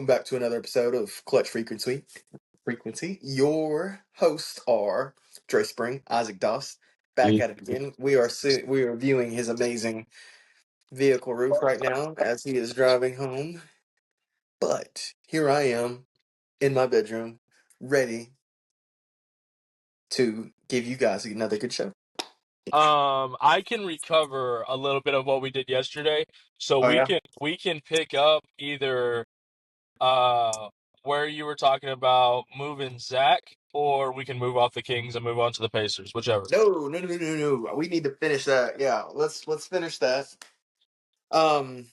welcome back to another episode of Clutch Frequency. Your hosts are Dre Spring, Isaac Doss, back at it again. We are viewing his amazing vehicle roof right now as he is driving home. But here I am in my bedroom, ready to give you guys another good show. I can recover a little bit of what we did yesterday, so Oh we yeah, can pick up either uh where you were talking about moving Zach, or we can move off the Kings and move on to the Pacers, whichever. no. We need to finish that. Yeah, let's finish that. Um,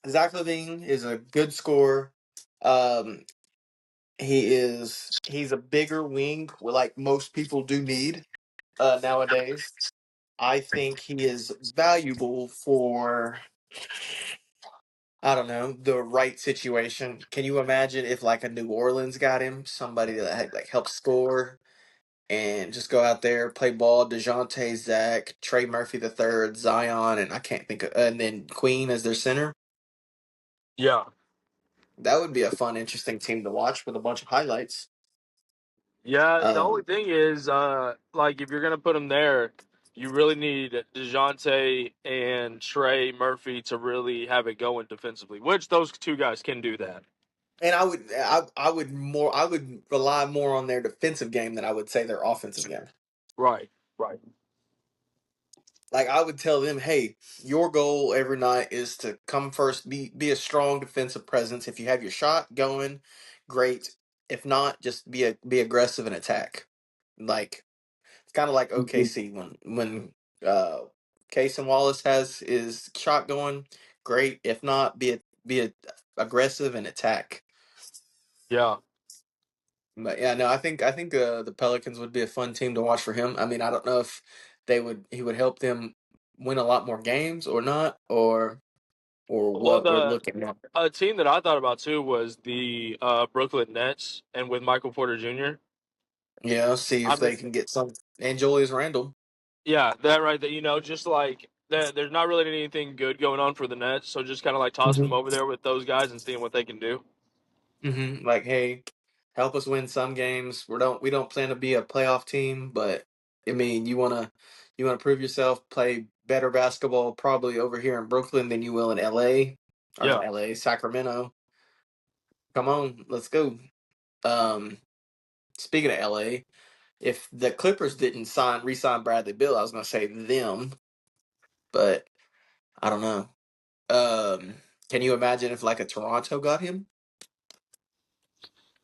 Zach Levine is a good scorer. Um, he's a bigger wing, like most people do need nowadays. I think he is valuable for, I don't know, the right situation. Can you imagine if like a New Orleans got him, somebody that had, like help score and just go out there play ball? DeJounte, Zach, Trey Murphy the third, Zion, and I can't think of, and then Queen as their center. Yeah. That would be a fun, interesting team to watch with a bunch of highlights. Yeah, the only Um, thing is, like if you're gonna put him there, you really need DeJounte and Trey Murphy to really have it going defensively, which those two guys can do that. and I would rely more on their defensive game than I would say their offensive game. Right, right. Like I would tell them, hey, your goal every night is to come first, be a strong defensive presence. If you have your shot going, great. If not, just be aggressive and attack. Like it's kind of like OKC when uh Case and Wallace has his shot going, great. If not, be aggressive and attack. Yeah. But yeah, no, I think the Pelicans would be a fun team to watch for him. I mean, I don't know if he would help them win a lot more games or not, or Well, what we're the looking at. a team that I thought about too was the Brooklyn Nets, and with Michael Porter Jr. Yeah, see I if mean, they can get some. And Julius Randle. yeah, that right. That just like that. There's not really anything good going on for the Nets, so just kind of like tossing them hmm over there with those guys and seeing what they can do. Like, hey, help us win some games. We don't plan to be a playoff team, but I mean, you wanna prove yourself, play better basketball probably over here in Brooklyn than you will in LA, or Yeah. not LA, Sacramento. Come on, let's go. Um, Speaking of LA, if the Clippers didn't re-sign Bradley Beal, I was gonna say them, but I don't know. Can you imagine if like a Toronto got him?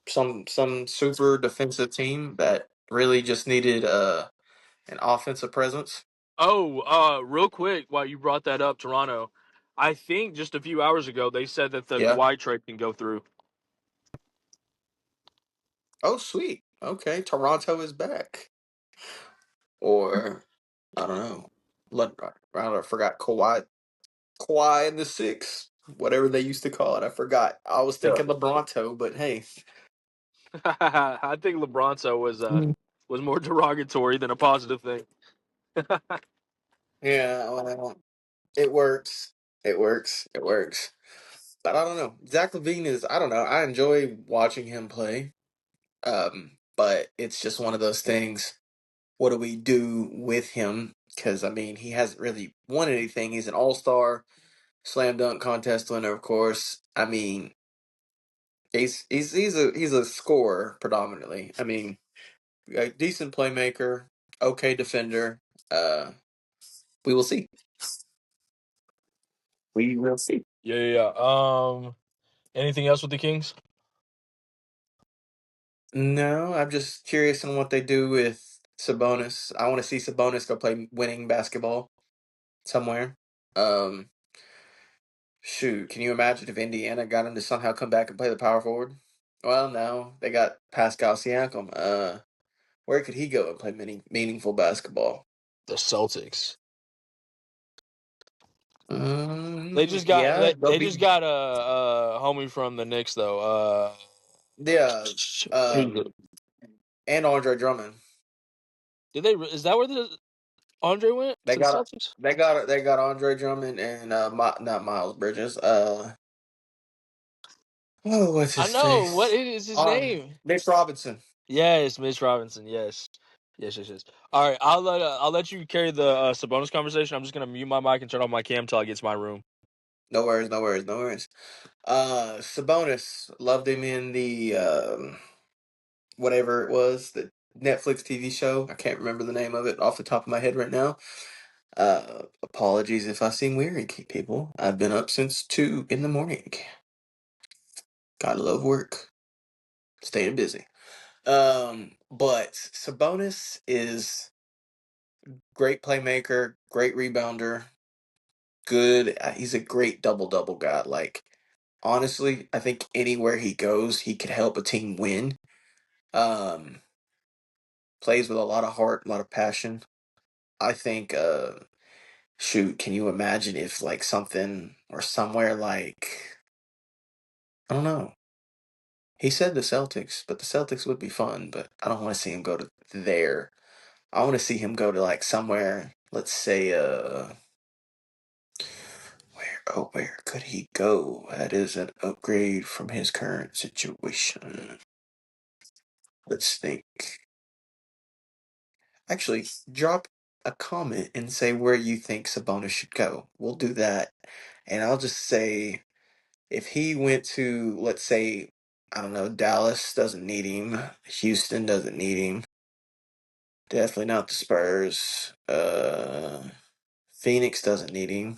Some super defensive team that really just needed an offensive presence. Oh, real quick, while you brought that up, Toronto, I think just a few hours ago they said that the Yeah. Kawhi trade can go through. Oh, sweet. Okay, Toronto is back. Or I don't know. I forgot Kawhi in the six, whatever they used to call it. I forgot. I was Yeah. thinking LeBronto, but hey. I think LeBronto was more derogatory than a positive thing. Yeah, well, it works. It works. It works. But I don't know. Zach Levine is, I don't know. I enjoy watching him play. But it's just one of those things. What do we do with him? Because, I mean, he hasn't really won anything. He's an all star, slam dunk contest winner, of course. I mean, he's a scorer predominantly. I mean, a decent playmaker, okay defender. Uh, we will see. We will see. Yeah, yeah, yeah. Anything else with the Kings? No, I'm just curious on what they do with Sabonis. I want to see Sabonis go play winning basketball somewhere. Um, Shoot, can you imagine if Indiana got him to somehow come back and play the power forward? Well, no, they got Pascal Siakam. Where could he go and play meaningful basketball? The Celtics. Yeah, they'll They be just got a homie from the Knicks though. yeah. Who's it? And Andre Drummond. Did they? Is that where the Andre went They to the got Celtics? they got Andre Drummond and not Miles Bridges. Oh, what's I his know. What face? is his name? Mitch Robinson. Yes, Mitch Robinson. Yes. Yes, yes, yes. All right, I'll let you carry the Sabonis conversation. I'm just gonna mute my mic and turn off my cam until I get to my room. No worries, no worries, no worries. Sabonis, loved him in the whatever it was, the Netflix TV show. I can't remember the name of it off the top of my head right now. Apologies if I seem weary, people. I've been up since 2 in the morning. Gotta love work. Staying busy. But Sabonis is great playmaker, great rebounder, good. He's a great double double guy. Like honestly, I think anywhere he goes, he could help a team win. Um, Plays with a lot of heart, a lot of passion. I think. Shoot, can you imagine if like something or somewhere like I don't know. He said the Celtics, but the Celtics would be fun, but I don't want to see him go to there. I want to see him go to like somewhere, let's say where could he go? That is an upgrade from his current situation. Let's think. Actually, drop a comment and say where you think Sabonis should go. We'll do that. And I'll just say if he went to, let's say, I don't know, Dallas doesn't need him, Houston doesn't need him, definitely not the Spurs. Phoenix doesn't need him.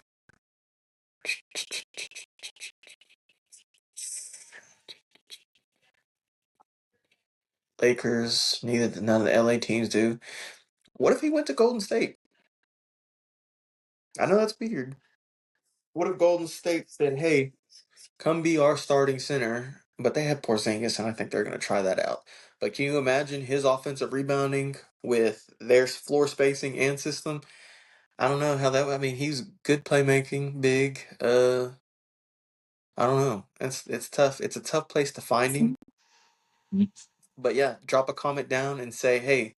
Lakers, none of the LA teams do. What if he went to Golden State? I know that's weird. What if Golden State said, "Hey, come be our starting center"? But they have Porzingis, and I think they're going to try that out. But can you imagine his offensive rebounding with their floor spacing and system? I don't know how that. I mean, he's good playmaking, big. I don't know. It's tough. It's a tough place to find him. But yeah, drop a comment down and say, "Hey,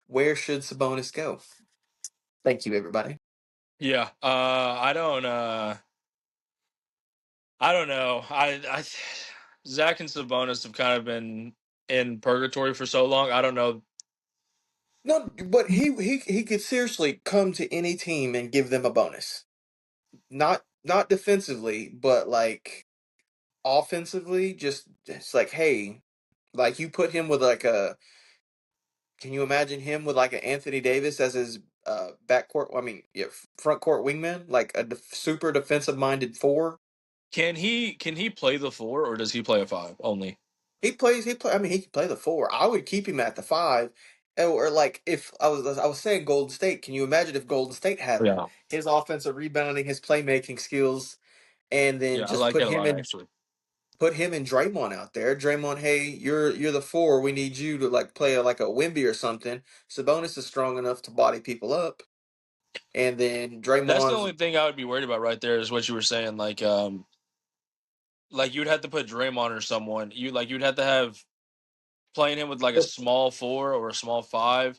where should Sabonis go?" Thank you, everybody. Yeah. I don't know. Zach and Sabonis have kind of been in purgatory for so long. I don't know. No, but he could seriously come to any team and give them a bonus. Not defensively, but like offensively. Just it's like, hey, like you put him with like a. Can you imagine him with like an Anthony Davis as his backcourt? I mean, yeah, front court wingman, like a super defensive minded four. Can he play the four or does he play a five only? He plays. He play. I mean, he can play the four. I would keep him at the five, or like if I was saying Golden State. Can you imagine if Golden State had him? Yeah. His offensive rebounding, his playmaking skills, and then Yeah, I just like that a lot actually. put him and Draymond out there. Draymond, hey, you're the four. We need you to like play like a Wimby or something. Sabonis is strong enough to body people up, and then That's the Draymond's only thing I would be worried about right there is what you were saying. Like you'd have to put Draymond or someone. You'd have to have playing him with like a small four or a small five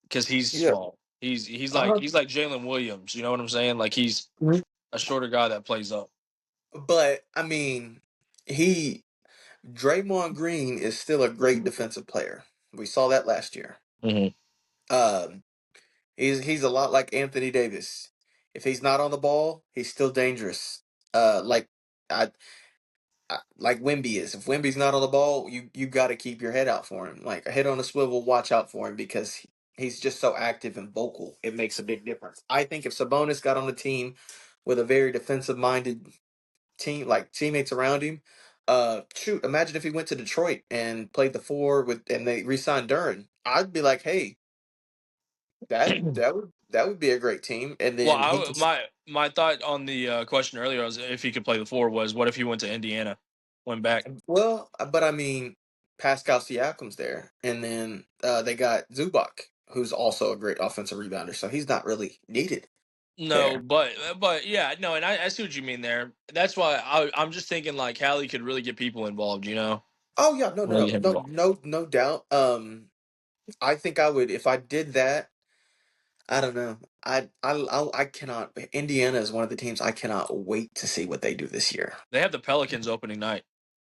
because he's yeah. small. He's like Uh-huh. he's like Jalen Williams. You know what I'm saying? Like he's a shorter guy that plays up. But I mean, he Draymond Green is still a great defensive player. We saw that last year. Mm-hmm. Um, he's a lot like Anthony Davis. If he's not on the ball, he's still dangerous. Like I, like Wimby is. If Wimby's not on the ball, you got to keep your head out for him. Like a head on a swivel, watch out for him because he's just so active and vocal. It makes a big difference. I think if Sabonis got on the team with a very defensive minded like teammates around him. Shoot, imagine if he went to Detroit and played the four with, and they re-signed Duran. I'd be like, hey, that would be a great team. And Well, then he could, my thought on the question earlier was if he could play the four was what if he went to Indiana, went back? well, but I mean, Pascal Siakam's there, and then they got Zubac, who's also a great offensive rebounder, so he's not really needed No, there. but yeah, no, and I see what you mean there. That's why I'm just thinking like Hallie could really get people involved. You know, Oh yeah, no, no, really no, get him no, involved. no doubt. I think I would if I did that. I don't know. I cannot. Indiana is one of the teams I cannot wait to see what they do this year. They have the Pelicans opening night.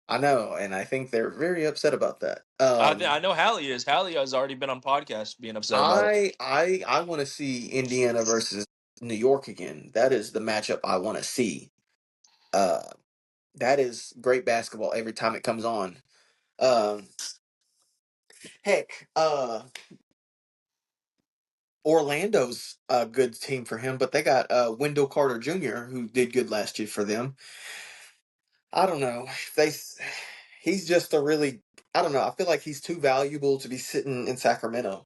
I know, and I think they're very upset about that. I know Hallie is. Hallie has already been on podcasts being upset about it. I want to see Indiana versus New York again. That is the matchup I want to see. Uh, that is great basketball every time it comes on. Um, heck, Orlando's a good team for him, but they got Wendell Carter Jr. who did good last year for them. I don't know. He's just a really, I don't know. I feel like he's too valuable to be sitting in Sacramento.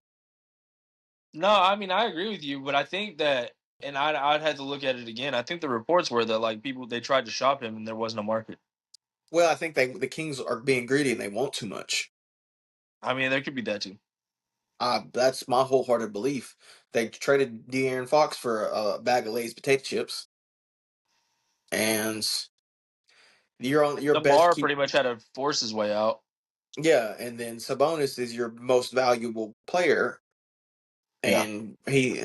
No, I mean I agree with you, but I think that, and I'd have to look at it again. I think the reports were that like people they tried to shop him and there wasn't a market. Well, I think the Kings are being greedy and they want too much. I mean, there could be that too. That's my wholehearted belief. They traded De'Aaron Fox for a bag of Lay's potato chips, and you're on your best Demar keep. pretty much had to force his way out. Yeah, and then Sabonis is your most valuable player, Yeah. and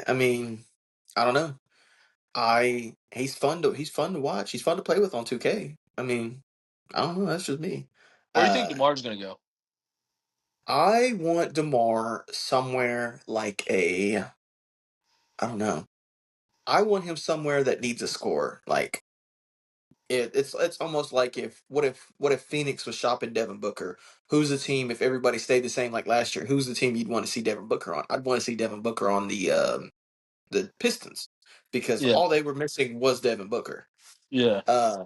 I mean, I don't know. He's fun to watch. He's fun to play with on 2K. I mean, I don't know. That's just me. Where do you think Uh, Demar's gonna go? I want DeMar somewhere like I don't know. I want him somewhere that needs a score. Like it's almost like if what if Phoenix was shopping Devin Booker? Who's the team if everybody stayed the same like last year? Who's the team you'd want to see Devin Booker on? I'd want to see Devin Booker on the Pistons because Yeah. all they were missing was Devin Booker. Yeah. Uh,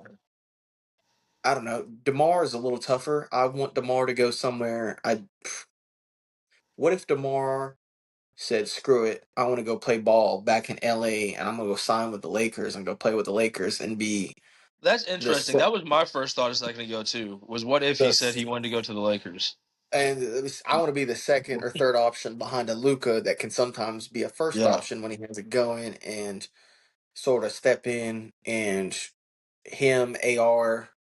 I don't know. DeMar is a little tougher. I want DeMar to go somewhere. I What if DeMar said, "Screw it, I want to go play ball back in LA, and I'm gonna go sign with the Lakers and go play with the Lakers and be That's the interesting. se- That was my first thought a second ago too. Was what if he the said he wanted to go to the Lakers? I want to be the second or third option behind a Luca that can sometimes be a first Yeah. option when he has it going and sort of step in and him AR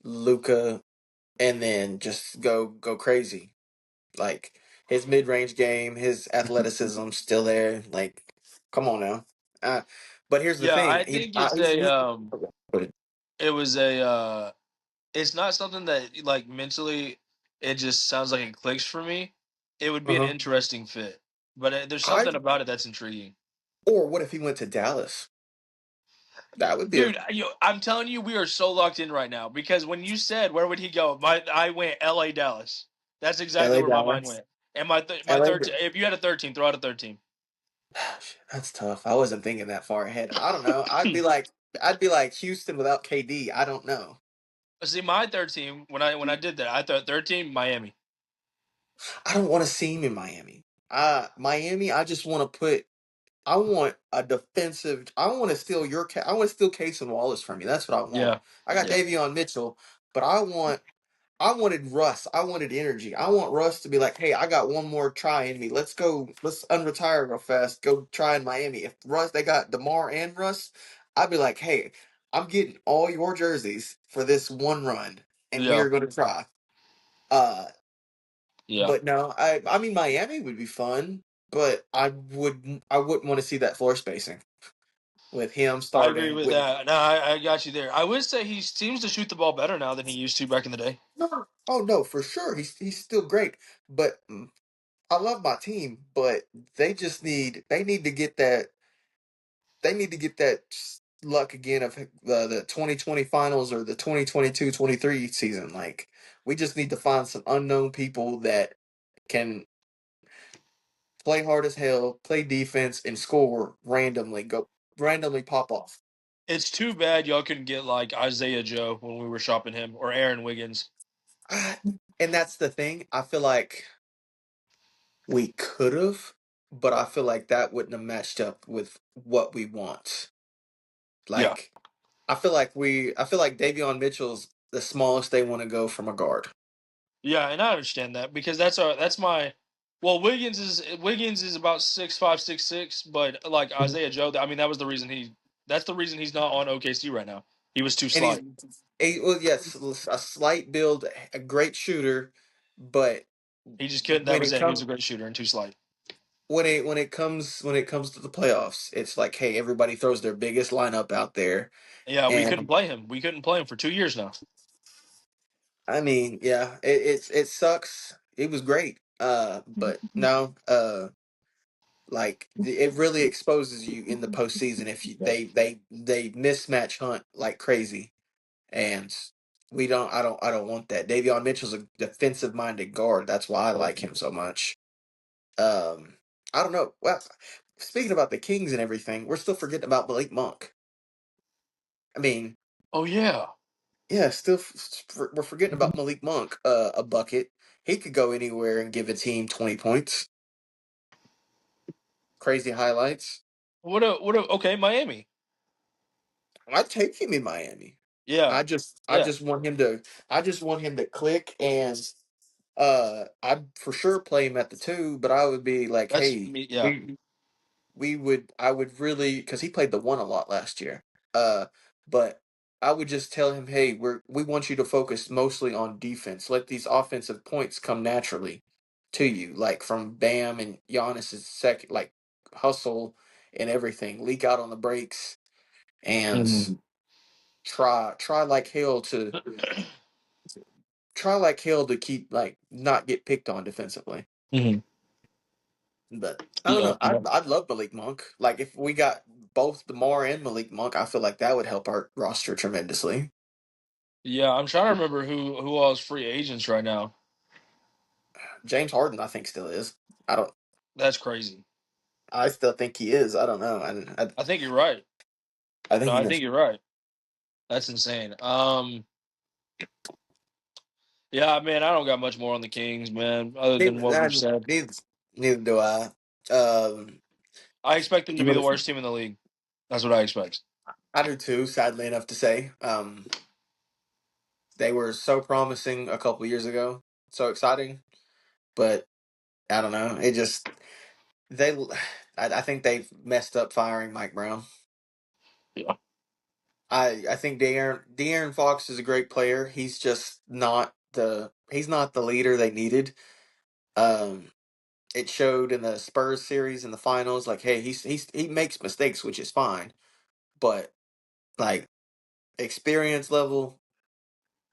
Luca and then just go crazy. Like his mid range game, his athleticism still there. Like, come on now. Uh, but here's the Yeah, thing. I think it's a But it was a it's not something that like mentally it just sounds like it clicks for me. It would be an uh-huh. interesting fit. But there's I something about it that's intriguing. or what if he went to Dallas? That would be a Dude, I'm telling you, we are so locked in right now because when you said where would he go, I went L.A. Dallas. That's exactly LA where my mind Dallas. went. And my LA. third, if you had a 13, throw out a 13. That's tough. I wasn't thinking that far ahead. I don't know. I'd be like Houston without KD. I don't know. See, my 13 when I did that, I thought 13 Miami. I don't want to see him in Miami. Miami. I just want to put. I want a defensive. I want to steal I want to steal Case and Wallace from you. That's what I want. Yeah, I got yeah, Davion Mitchell, but I wanted Russ. I wanted energy. I want Russ to be like, hey, I got one more try in me. Let's go. Let's unretire real fast. Go try in Miami. If Russ, they got DeMar and Russ, I'd be like, hey, I'm getting all your jerseys for this one run, and we yeah, are going to try. Uh, yeah. but no, I mean Miami would be fun, but I wouldn't want to see that floor spacing with him I agree starting with with that. No, I got you there. I would say he seems to shoot the ball better now than he used to back in the day. no. Oh no, for sure. He's still great, but I love my team, but they need to get that luck again of the 2020 finals or the 2022-23 season. Like we just need to find some unknown people that can play hard as hell, play defense, and score randomly pop off. It's too bad y'all couldn't get like Isaiah Joe when we were shopping him or Aaron Wiggins. Ah, and that's the thing. I feel like we could have, but I feel like that wouldn't have matched up with what we want. Yeah. Like I feel like Davion Mitchell's the smallest they want to go from a guard. Yeah, and I understand that because that's my well Wiggins is about 6'5", 6'6", but like Mhm. Isaiah Joe, I mean that's the reason he's not on OKC right now. He was too And slight. well, yes, a slight build, a great shooter, but He just couldn't. That when was it it. He was comes a great shooter and too slight. when it comes to the playoffs, it's like, hey, everybody throws their biggest lineup out there, Yeah, we couldn't and play him. We couldn't play him for 2 years now. I mean, yeah, it sucks. It was great. But no, like it really exposes you in the postseason if you they mismatch hunt like crazy, and we don't. I don't want that. Davion Mitchell's a defensive minded guard. That's why I like him so much. Um, I don't know. Well, speaking about the Kings and everything, we're still forgetting about Malik Monk. I mean, Oh yeah, yeah, we're forgetting about Malik Monk. A bucket. He could go anywhere and give a team 20 points. Crazy highlights. okay, Miami. I'd take him in Miami. Yeah, I yeah. just want him to click, and I'd for sure play him at the two, but I would be like, That's hey, me. Yeah. I would really, because he played the one a lot last year. But I would just tell him, hey, we want you to focus mostly on defense. Let these offensive points come naturally to you, like from Bam and Giannis's second, like hustle and everything, leak out on the breaks, and Mhm. try like hell to keep like not get picked on defensively. Mhm. But I don't Yeah. know. I'd love Malik Monk. Like if we got both Demar and Malik Monk, I feel like that would help our roster tremendously. Yeah, I'm trying to remember who all is free agents right now. James Harden, I think, still is. I don't. That's crazy. I still think he is. I don't know. I think you're right. I No, think he I does. think you're right. That's insane. Yeah, man, I don't got much more on the Kings, man, other than what we've said. Neither, neither do I. Um, I expect them to you be the want worst team in the league. That's what I expect. I do too. Sadly enough to say, they were so promising a couple years ago, so exciting, but I don't know. It just they. I think they've messed up firing Mike Brown. Yeah. I think De'Aaron Fox is a great player. He's just not the leader they needed. Um, it showed in the Spurs series in the finals. Like, hey, he makes mistakes, which is fine, but like experience level,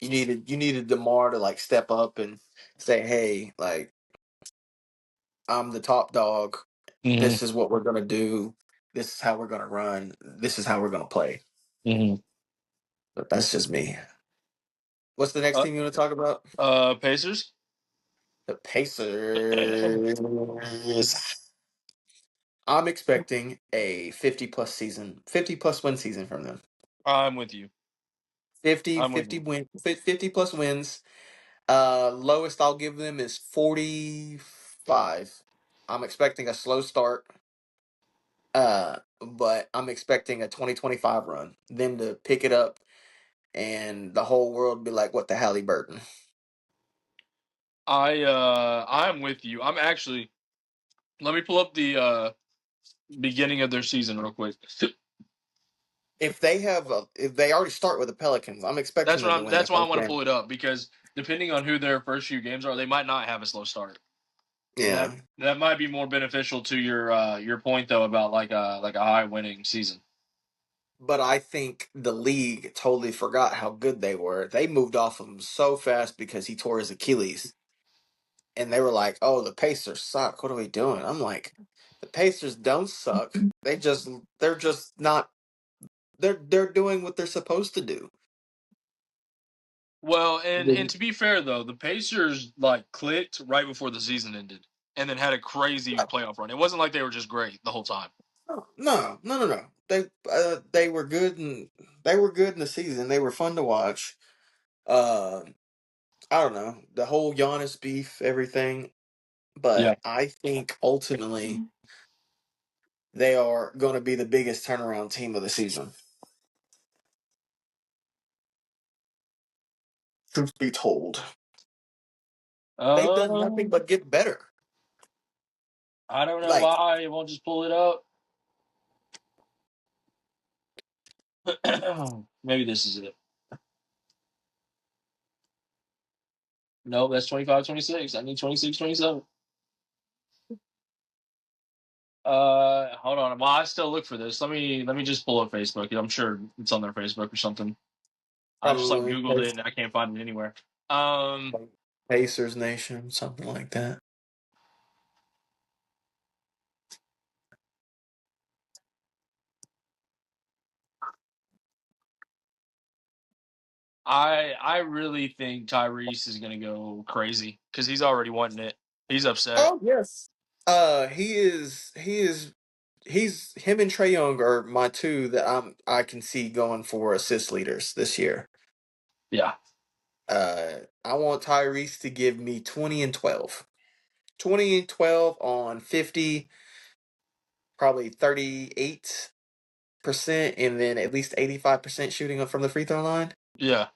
you needed Demar to like step up and say, hey, like I'm the top dog. Hmm. This is what we're gonna do. This is how we're gonna run. This is how we're gonna play. Hmm. But that's just me. What's the next Uh, team you want to talk about? Pacers. The Pacers. I'm expecting a 50 plus win season from them. I'm with you. 50, I'm with 50 you. win, 50 plus wins. Lowest I'll give them is 45. I'm expecting a slow start. But I'm expecting a 2025 run. Them to pick it up and the whole world be like, what the Halliburton? I'm with you. I'm actually. Let me pull up the beginning of their season real quick. If they already start with the Pelicans, I'm expecting them to win their That's why I first want to game. pull it up because depending on who their first few games are, they might not have a slow start. And Yeah. that might be more beneficial to your point though about like a high winning season. But I think the league totally forgot how good they were. They moved off of him so fast because he tore his Achilles. And they were like, oh, the Pacers suck. What are we doing? I'm like, the Pacers don't suck. They're just not they're doing what they're supposed to do. Well, and to be fair though, the Pacers like clicked right before the season ended, and then had a crazy playoff run. It wasn't like they were just great the whole time. No. They were good and they were good in the season. They were fun to watch. Uh, I don't know the whole Giannis beef, everything, Yeah. but I think ultimately they are going to be the biggest turnaround team of the season. Truth be told, they've done nothing Um, but get better. I don't know Like, why it won't just pull it up. Maybe this is it. No, that's 25, 26. I need 26, 27. Hold on. Well, I still look for this. Let me just pull up Facebook. I'm sure it's on their Facebook or something. I just like probably Googled it and I can't find it anywhere. Um, Pacers Nation, something like that. I really think Tyrese is gonna go crazy because he's already wanting it. He's upset. Oh yes. He's him and Trey Young are my two that I can see going for assist leaders this year. Yeah, I want Tyrese to give me 20 and 12. 20 and 12 on 50, probably 38%, and then at least 85% shooting from the free throw line. yeah.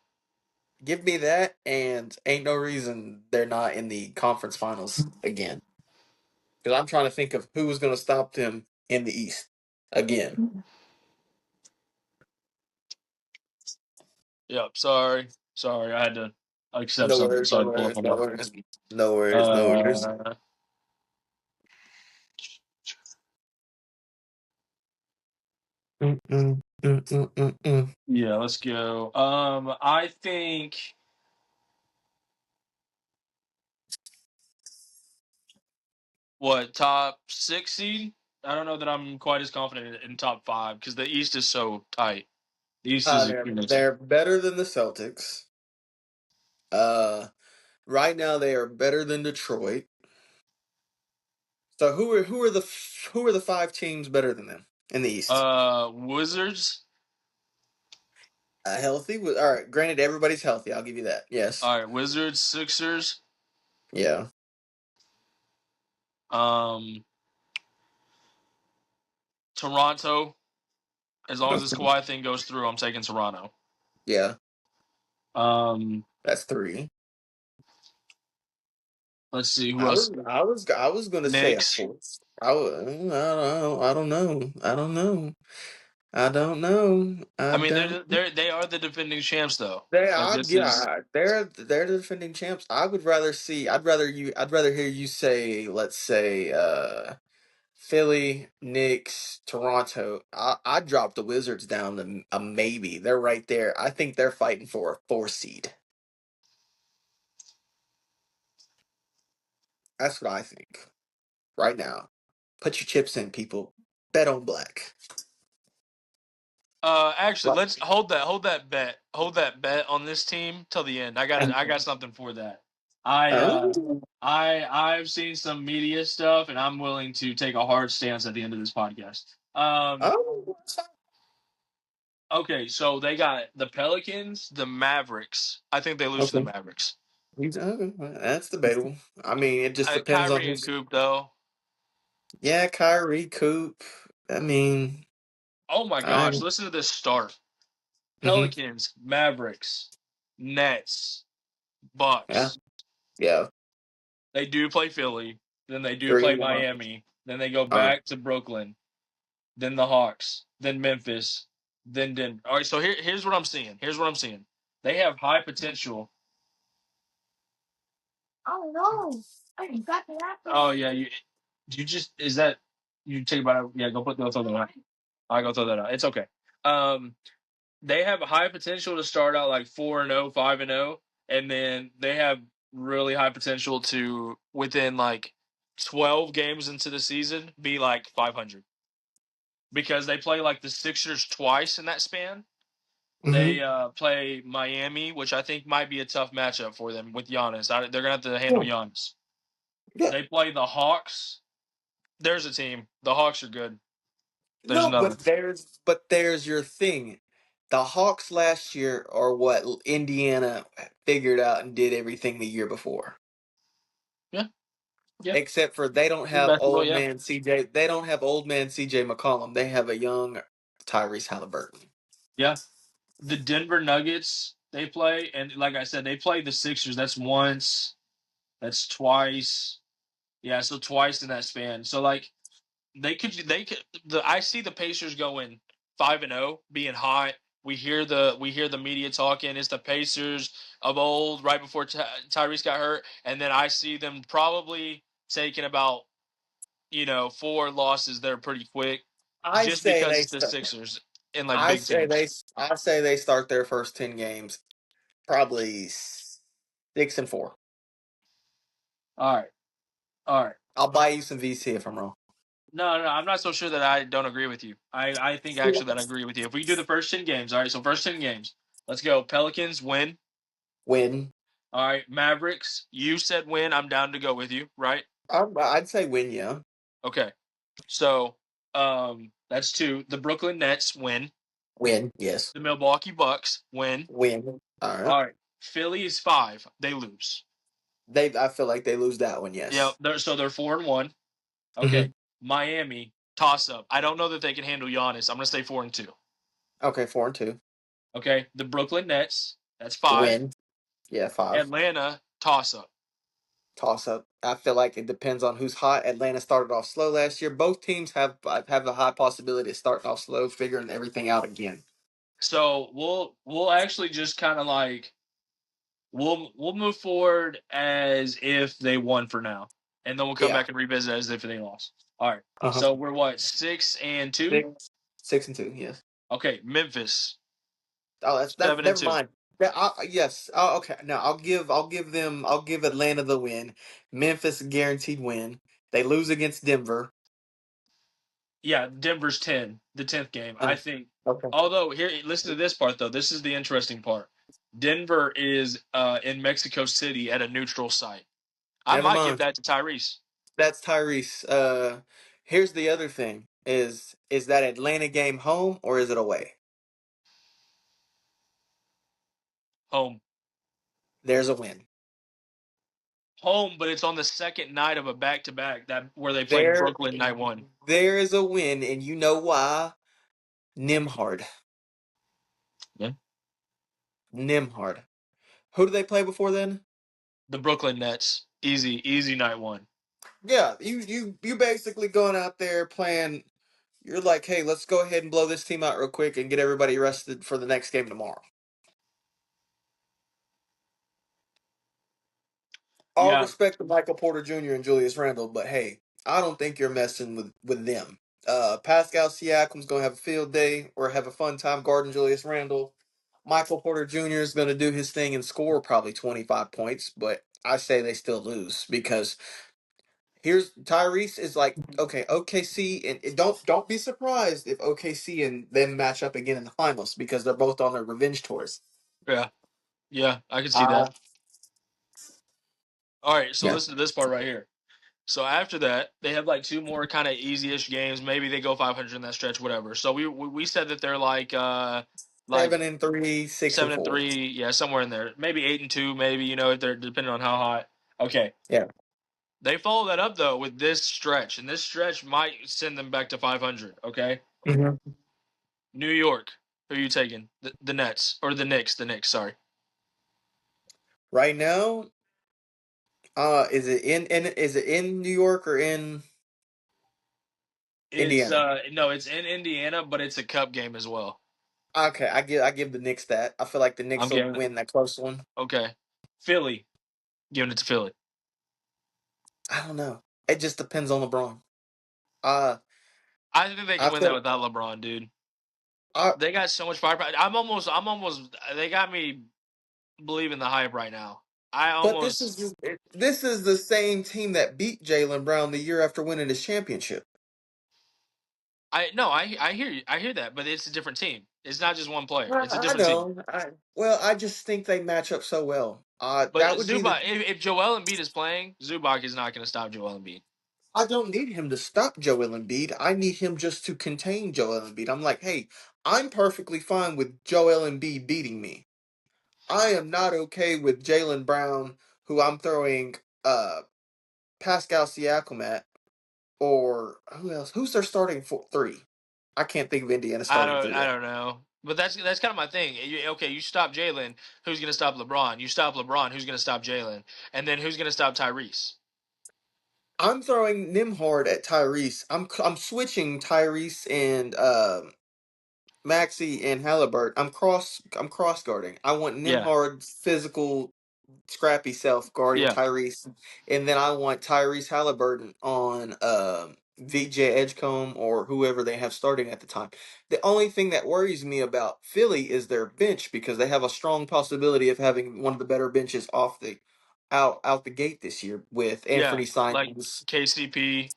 Give me that, and ain't no reason they're not in the conference finals again. Because I'm trying to think of who was going to stop them in the East again. Yep. Sorry. I had to accept No something worries, no so I could pull up worries, my no notes. worries. No worries, no worries. Uh, Mm-mm, mm-mm, mm-mm. yeah. Let's go. I think what top 6 seed. I don't know that I'm quite as confident in top 5 because the East is so tight. The East is experiencing. They're better than the Celtics. Uh, right now they are better than Detroit. So who are the five teams better than them in the East? Wizards. Healthy. All right. Granted, everybody's healthy. I'll give you that. Yes. All right, Wizards, Sixers. Yeah. Um, Toronto. As long as this Kawhi thing goes through, I'm taking Toronto. Yeah. Um, That's three. let's see who I else. was I was gonna say a Knicks. fourth. I don't know. I don't know. I don't know. I I mean, don't. they are the defending champs though. They Like I this is yeah. They're the defending champs. I would rather see. I'd rather hear you say. Let's say. Philly, Knicks, Toronto. I dropped the Wizards down to a maybe. They're right there. I think they're fighting for a 4 seed. That's what I think. Right now. Put your chips in, people. Bet on black. actually Right. let's hold that bet on this team till the end. I got something for that. Oh. I've seen some media stuff and I'm willing to take a hard stance at the end of this podcast. Oh. Okay, so they got the Pelicans, the Mavericks. I think they lose to the Okay. Mavericks. Okay. That's debatable. I mean, it just depends on Kyrie and who's. Coop though. Yeah, Kyrie, Coop. I mean, Oh my I. gosh, listen to this start. Hmm. Pelicans, Mavericks, Nets, Yeah. Bucks. Yeah. They do play Philly, then they do play 3-1. Miami, then they go Uh, back to Brooklyn, then the Hawks, then Memphis, then Denver. All right, so here's what I'm seeing. Here's what I'm seeing. They have high potential. Oh no! I got the Oh apple. yeah, you just is that you take about it? Yeah, go throw that out. I go throw that out. It's okay. Um, they have a high potential to start out like 4-0, 5-0, and then they have really high potential to within like 12 games into the season be like 500 because they play like the Sixers twice in that span. hmm They play Miami, which I think might be a tough matchup for them with Giannis. They're gonna have to handle Yeah. Giannis. Yeah. They play the Hawks. There's a team. The Hawks are good. There's No, another. but there's your thing. The Hawks last year are what Indiana figured out and did everything the year before. Yeah, yeah. Except for they don't have Basketball, old yeah, man CJ. They don't have old man CJ McCollum. They have a young Tyrese Halliburton. yeah. The Denver Nuggets they play, and like I said, they play the Sixers. That's once, that's twice. Yeah, so twice in that span. So like they could I see the Pacers going 5-0, being hot. We hear the media talking. It's the Pacers of old, right before Tyrese got hurt, and then I see them probably taking about 4 losses there pretty quick, I just say because they. it's the Sixers and like I big say teams. they. I say they start their first 10 games probably. 6-4. All right. All right. I'll buy you some VC if I'm wrong. No, I'm not so sure that I don't agree with you. I think actually that I agree with you. If we do the first 10 games, all right, so first 10 games, let's go. Pelicans win. Win. All right, Mavericks, you said win. I'm down to go with you, right? I'd say win, yeah. Okay. So, that's two. The Brooklyn Nets win. Win, yes. The Milwaukee Bucks win. Win. All right. All right. Philly is 5. They lose. I feel like they lose that one, Yeah, yes. they're 4-1. Hmm. Okay. Miami toss up. I don't know that they can handle Giannis. I'm gonna say 4-2. Okay, 4-2. Okay. The Brooklyn Nets, that's 5. Win. Yeah, 5. Atlanta toss up. Toss up. I feel like it depends on who's hot. Atlanta started off slow last year. Both teams have a high possibility of starting off slow, figuring everything out again. So we'll actually just kind of like we'll move forward as if they won for now, and then we'll come Yeah. back and revisit as if they lost. All right. Uh-huh. So we're what 6-2. 6-2, yes. Okay. Memphis Oh, that's seven and never two. mind. Yes. Oh, okay. Now I'll give Atlanta the win. Memphis a guaranteed win. They lose against Denver. Yeah, Denver's 10, the 10th game. I Uh, think. okay. Although here, listen to this part though. This is the interesting part. Denver is in Mexico City at a neutral site. I Never might give mind. that to Tyrese. That's Tyrese. Here's the other thing: is that Atlanta game home or is it away? Home. There's a win. Home, but it's on the second night of a back to back that where they played There, Brooklyn night one. there is a win, and you know why? Nimhard. Yeah. Nimhard. Who do they play before then? The Brooklyn Nets. Easy night one. Yeah, you basically going out there playing. You're like, hey, let's go ahead and blow this team out real quick and get everybody rested for the next game tomorrow. All Yeah. respect to Michael Porter Jr. and Julius Randle, but hey, I don't think you're messing with them. Pascal Siakam's gonna have a field day or have a fun time guarding Julius Randle. Michael Porter Jr. is gonna do his thing and score probably 25 points, but I say they still lose because here's Tyrese is like, okay, OKC and don't be surprised if OKC and them match up again in the finals because they're both on their revenge tours. Yeah. Yeah. I can see that. Uh All right. So yeah. listen to this part right here. So after that, they have like two more kind of easy-ish games. Maybe they go 500 in that stretch, whatever. So we said that they're like 7-3, 6-4. 7-3, yeah, somewhere in there. Maybe 8-2, maybe if they're depending on how hot. Okay, Yeah. they follow that up though with this stretch, and this stretch might send them back to 500. Okay, Hmm. New York, who are you taking? The Nets or the Knicks? The Knicks, sorry. Right now, is it in New York or in It's Indiana? no, it's in Indiana, but it's a cup game as well. Okay, I give the Knicks that. I feel like the I'm Knicks will giving it. win that close one. Okay, Philly, giving it to Philly. I don't know. It just depends on LeBron. Uh, I think they can I win that feel. without LeBron, dude. I, They got so much firepower. I'm almost. They got me believing the hype right now. I but almost. this is the same team that beat Jalen Brown the year after winning his championship. I no. I hear you. I hear that, but it's a different team. It's not just one player. It's a I different team. know. I just think they match up so well. But That would be the. Zubac, if Joel Embiid is playing, Zubac is not going to stop Joel Embiid. I don't need him to stop Joel Embiid. I need him just to contain Joel Embiid. I'm like, hey, I'm perfectly fine with Joel Embiid beating me. I am not okay with Jalen Brown, who I'm throwing Pascal Siakam at, or who else? Who's their starting three? I can't think of Indiana I starting don't. three I right. don't know. But that's kind of my thing. Okay, you stop Jalen. Who's going to stop LeBron? You stop LeBron. Who's going to stop Jalen? And then who's going to stop Tyrese? I'm throwing Nimhard at Tyrese. I'm switching Tyrese and Maxi and Halliburton. I'm cross guarding. I want Yeah. Nimhard's physical scrappy self guarding Yeah. Tyrese, and then I want Tyrese Halliburton on VJ Edgecombe or whoever they have starting at the time. The only thing that worries me about Philly is their bench because they have a strong possibility of having one of the better benches off the out the gate this year with Yeah, Anthony like Simons, KCP.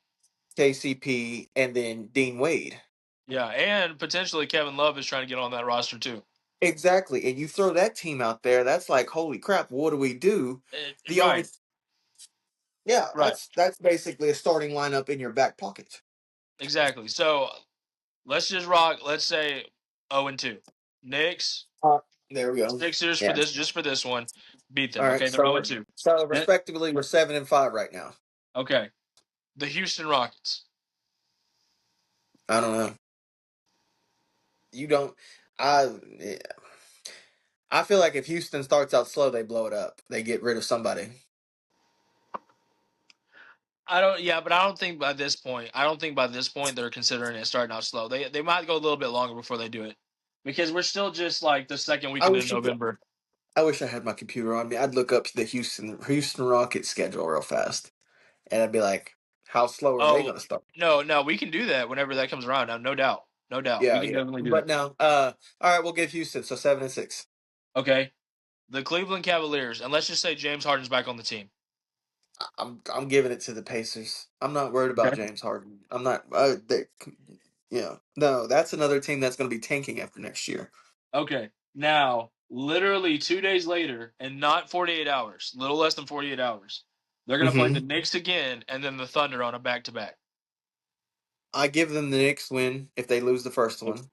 KCP, and then Dean Wade. Yeah, and potentially Kevin Love is trying to get on that roster too. Exactly. And you throw that team out there, that's like, holy crap, what do we do? The only Right, Yeah, right, that's basically a starting lineup in your back pocket. exactly. So let's just rock. Let's say 0-2. Knicks, Uh, there we go. Sixers for Yeah. this, just for this one, beat All them. right. Okay, they're 0-2. So Then respectively, we're 7-5 right now. okay, the Houston Rockets. I don't know. You don't. I yeah. I feel like if Houston starts out slow, they blow it up. They get rid of somebody. I don't. Yeah, but I don't think by this point. I don't think by this point they're considering it starting out slow. They might go a little bit longer before they do it, because we're still just like the second I weekend in wish you. November. I wish I had my computer on me. I'd look up the Houston Rockets schedule real fast, and I'd be like, how slow are they Oh going to start? no, no, we can do that whenever that comes around. Now, no doubt, no doubt, we Yeah, can yeah. definitely do But that. no. All right, we'll give Houston so 7-6. Okay, the Cleveland Cavaliers, and let's just say James Harden's back on the team. I'm giving it to the Pacers. I'm not worried about Okay. James Harden. I'm not. Yeah, no, that's another team that's going to be tanking after next year. Okay. Now, literally 2 days later, and not 48 hours, little less than 48 hours, they're going to play the hmm Knicks again and then the Thunder on a back to back. I give them the Knicks win if they lose the first one.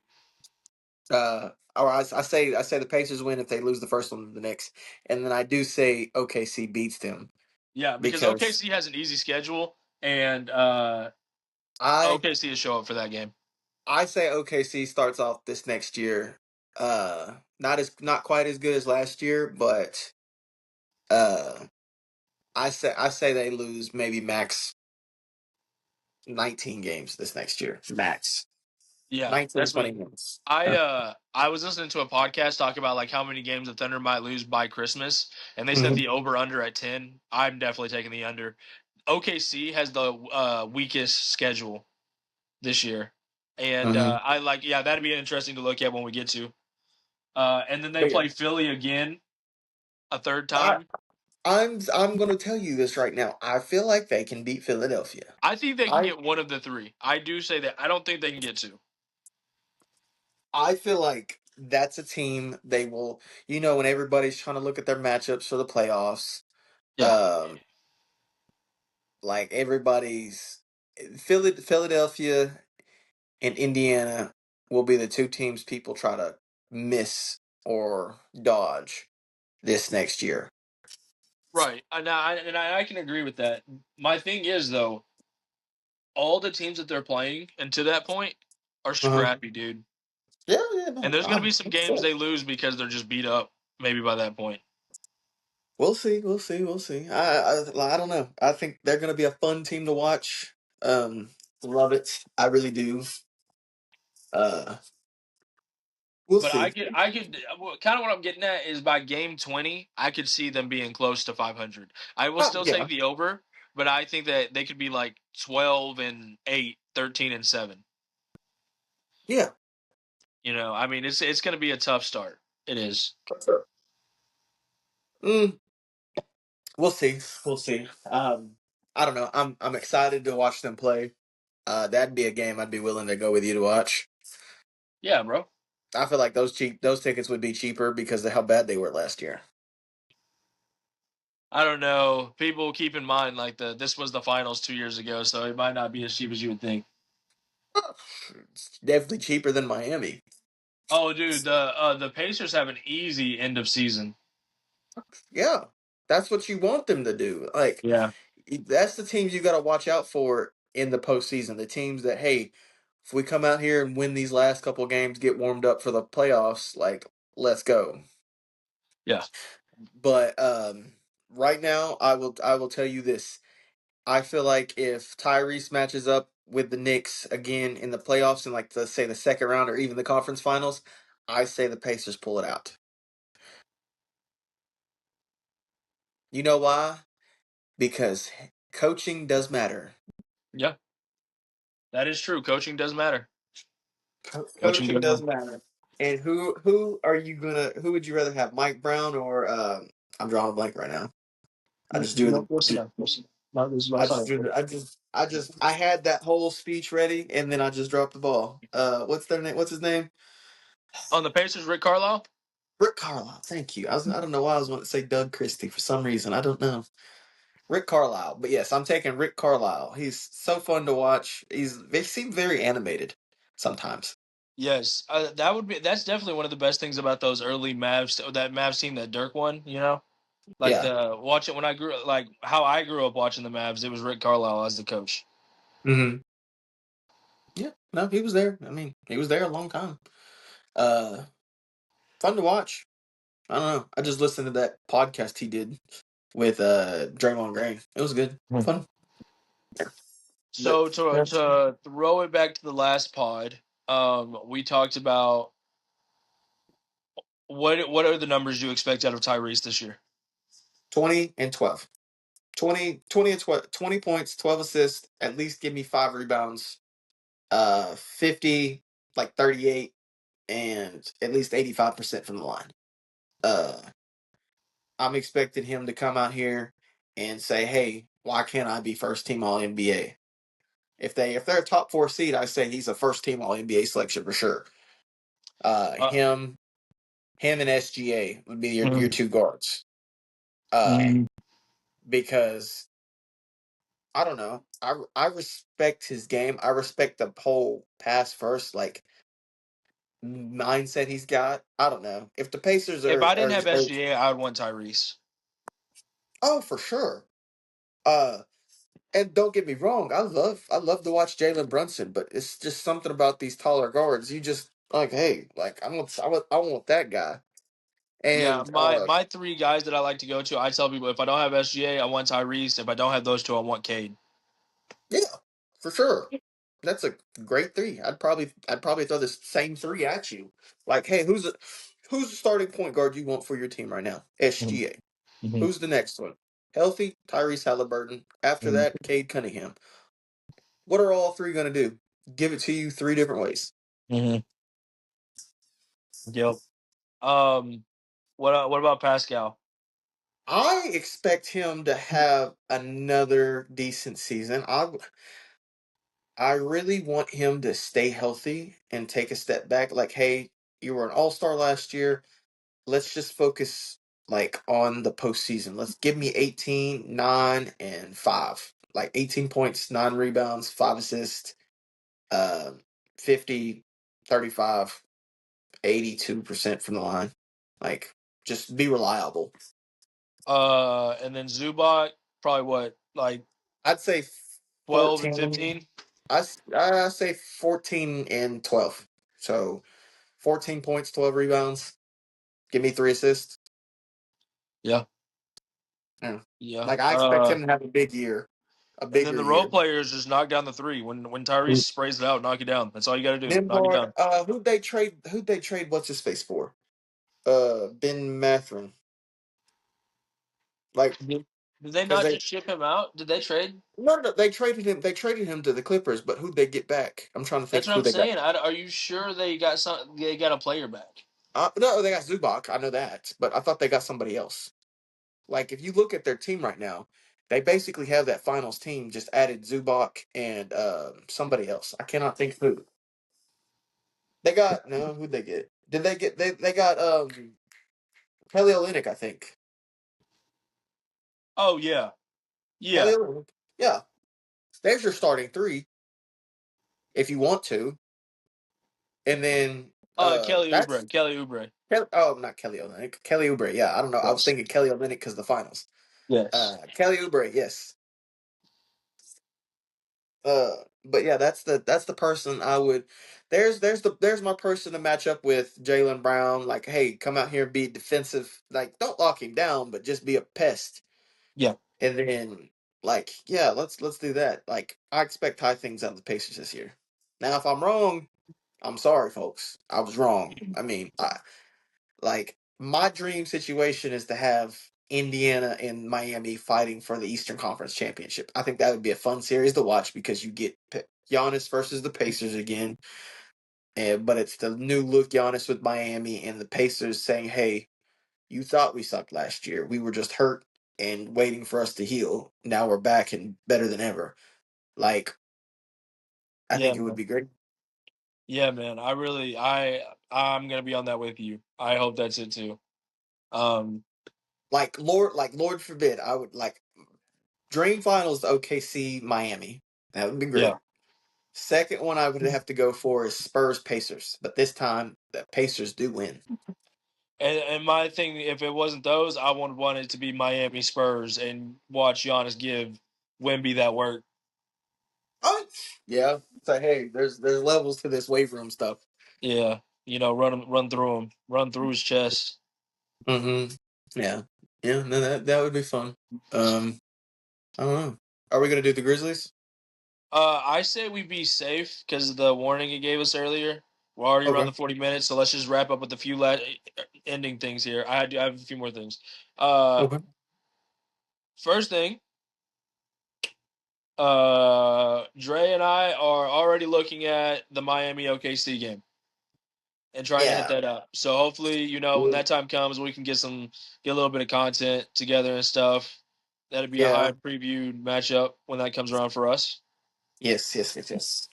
Or I say the Pacers win if they lose the first one to the Knicks, and then I do say OKC beats them Yeah, because because OKC has an easy schedule, and I OKC is show up for that game. I say OKC starts off this next year, not quite as good as last year, but uh, I say they lose maybe max 19 games this next year. Max Yeah, 19, that's 20 me. games. I was listening to a podcast talk about like how many games the Thunder might lose by Christmas, and they said Mm-hmm. the over under at 10. I'm definitely taking the under. OKC has the weakest schedule this year, and Mm-hmm. I like yeah that'd be interesting to look at when we get to. And then they But yeah, play Philly again a third I, time. I'm going to tell you this right now. I feel like they can beat Philadelphia. I think they can I get one of the three. I do say that. I don't think they can get two. I feel like that's a team they will. When everybody's trying to look at their matchups for the playoffs, Yeah. um, like everybody's Philadelphia and Indiana will be the two teams people try to miss or dodge this next year. Right. And I can agree with that. My thing is though, all the teams that they're playing and to that point are Uh-huh. scrappy, dude. Yeah, yeah, And no, there's gonna be some games they lose because they're just beat up. Maybe by that point. we'll see, we'll see, we'll see. I don't know. I think they're going to be a fun team to watch. Love it. I really do. Uh, we'll But see. I could kind of what I'm getting at is by game 20, I could see them being close to 500. I will Oh still take yeah, the over, but I think that they could be like 12-8, 13-7. yeah. I mean, it's going to be a tough start. It is. For sure. Mm, we'll see. We'll see. I don't know. I'm excited to watch them play. That'd be a game I'd be willing to go with you to watch. Yeah, bro. I feel like those tickets would be cheaper because of how bad they were last year. I don't know. People keep in mind like this was the finals 2 years ago, so it might not be as cheap as you would think. It's definitely cheaper than Miami. Oh, dude, the Pacers have an easy end of season. Yeah, that's what you want them to do. Like Yeah. that's the teams you got to watch out for in the postseason. The teams that, hey, if we come out here and win these last couple games, get warmed up for the playoffs, like let's go. Yeah. But right now, I will tell you this. I feel like if Tyrese matches up with the Knicks again in the playoffs in like let's say the second round or even the conference finals, I say the Pacers pull it out. You know why? Because coaching does matter. Yeah. That is true. Coaching does matter. Coaching Coaching does does matter. matter. And who are you gonna? Who would you rather have, Mike Brown or I'm drawing a blank right now. I just do No, the. listen up. Listen. No, this is what I I'm just talking drew about. the. I had that whole speech ready, and then I just dropped the ball. What's their name? What's his name? On the Pacers, Rick Carlisle. Rick Carlisle. Thank you. I don't know why I was wanting to say Doug Christie for some reason. I don't know. Rick Carlisle. But yes, I'm taking Rick Carlisle. He's so fun to watch. They seem very animated sometimes. Yes, that's definitely one of the best things about those early Mavs. That Mavs team that Dirk won. Like Yeah. the watching when I grew like how I grew up watching the Mavs. It was Rick Carlisle as the coach. Hmm. Yeah. No, he was there. I mean, he was there a long time. Uh, Fun to watch. I don't know. I just listened to that podcast he did with Draymond Green. It was good. Fun. But So to that's to throw it back to the last pod, we talked about what are the numbers you expect out of Tyrese this year? 20 and 12. 20 and 12, 20 points, 12 assists, at least give me 5 rebounds, 50, like 38, and at least 85% from the line. Uh, I'm expecting him to come out here and say, "Hey, why can't I be first team All NBA?" If they're a top 4 seed, I say he's a first team All NBA selection for sure. Uh, Uh, him, him and SGA would be your mm, two guards. Uh, mm. because I don't know, I respect his game. I respect the whole pass first like mindset he's got. I don't know if the Pacers If I didn't have are SGA, I would want Tyrese. oh for sure. Uh, And don't get me wrong, I love to watch Jalen Brunson, but it's just something about these taller guards. You just like, hey, like I want that guy. Yeah, And my three guys that I like to go to, I tell people if I don't have SGA, I want Tyrese. If I don't have those two, I want Cade. yeah, for sure. That's a great three. I'd probably throw the same three at you. Like, hey, who's the starting point guard you want for your team right now? SGA. Mm-hmm. Who's the next one? Healthy, Tyrese Halliburton. After that, Cade Cunningham. What are all three gonna do? Give it to you three different ways. Mm-hmm. Yep. Um, what about Pascal? I expect him to have another decent season. I really want him to stay healthy and take a step back. Like, hey, you were an all-star last year. Let's just focus like on the postseason. Let's give me 18, 9, and 5. Like 18 points, 9 rebounds, 5 assists, uh, 50, 35, 82% from the line. Like, just be reliable. And then Zubac, probably what, like I'd say 12 and 14. 15? I say 14 and 12. So 14 points, 12 rebounds. Give me 3 assists. Yeah, Yeah. yeah. Like I expect him to have a big year, a And then bigger the role year. players just knock down the three. When Tyrese sprays it out, knock it down. That's all you got to do. Knock it Nembhard, down. who'd they trade what's his face for? Ben Mathurin. Like Did they because not they just ship him out? Did they trade? no, they traded him to the Clippers, but who'd they get back? I'm trying to think That's of what who I'm they got. saying. Are you sure they got some? They got a player back. No, they got Zubac. I know that, but I thought they got somebody else. Like if you look at their team right now, they basically have that finals team just added Zubac and somebody else. I cannot think of who. They got no, who'd they get? Did they get they got Kelly Olynyk, I think. Oh yeah, Kelly yeah. Olynyk. Yeah. There's your starting three if you want to. And then Kelly that's Oubre. Kelly Oubre. Not Kelly Olynyk. Kelly Oubre, yeah. I don't know. I was Yes. thinking Kelly Olynyk because the finals. Yes. Kelly Oubre, yes. Uh, but yeah, that's the person I would. There's my person to match up with Jalen Brown. Like, hey, come out here and be defensive. Like, don't lock him down, but just be a pest. Yeah. And then, like, yeah, let's do that. Like, I expect high things out of the Pacers this year. Now, if I'm wrong, I'm sorry, folks. I was wrong. I mean, like my dream situation is to have Indiana and Miami fighting for the Eastern Conference Championship. I think that would be a fun series to watch because you get Giannis versus the Pacers again. But it's the new look Giannis with Miami and the Pacers saying, "Hey, you thought we sucked last year. We were just hurt and waiting for us to heal. Now we're back and better than ever." Like, I Yeah, think it would man. be great. Yeah, man. I'm gonna be on that with you. I hope that's it too. Um, Lord forbid, I would like dream finals OKC Miami. That would be yeah. great. Second one I would have to go for is Spurs Pacers, but this time the Pacers do win. And my thing, if it wasn't those, I would want it to be Miami Spurs and watch Giannis give Wemby that work. Oh, yeah. So hey, there's levels to this wave room stuff. Yeah, run through him, run through his chest. Mm-hmm. Yeah. Yeah, no, that would be fun. I don't know. Are we gonna do the Grizzlies? I say we be safe because of the warning it gave us earlier. We're already around Okay. the 40 minutes, so let's just wrap up with a few ending things here. I have a few more things. Okay. First thing, Dre and I are already looking at the Miami OKC game and trying to hit Yeah. that up. So hopefully, when that time comes, we can get a little bit of content together and stuff. That'd be a high Yeah. previewed matchup when that comes around for us. Yes, yes, yes, yes.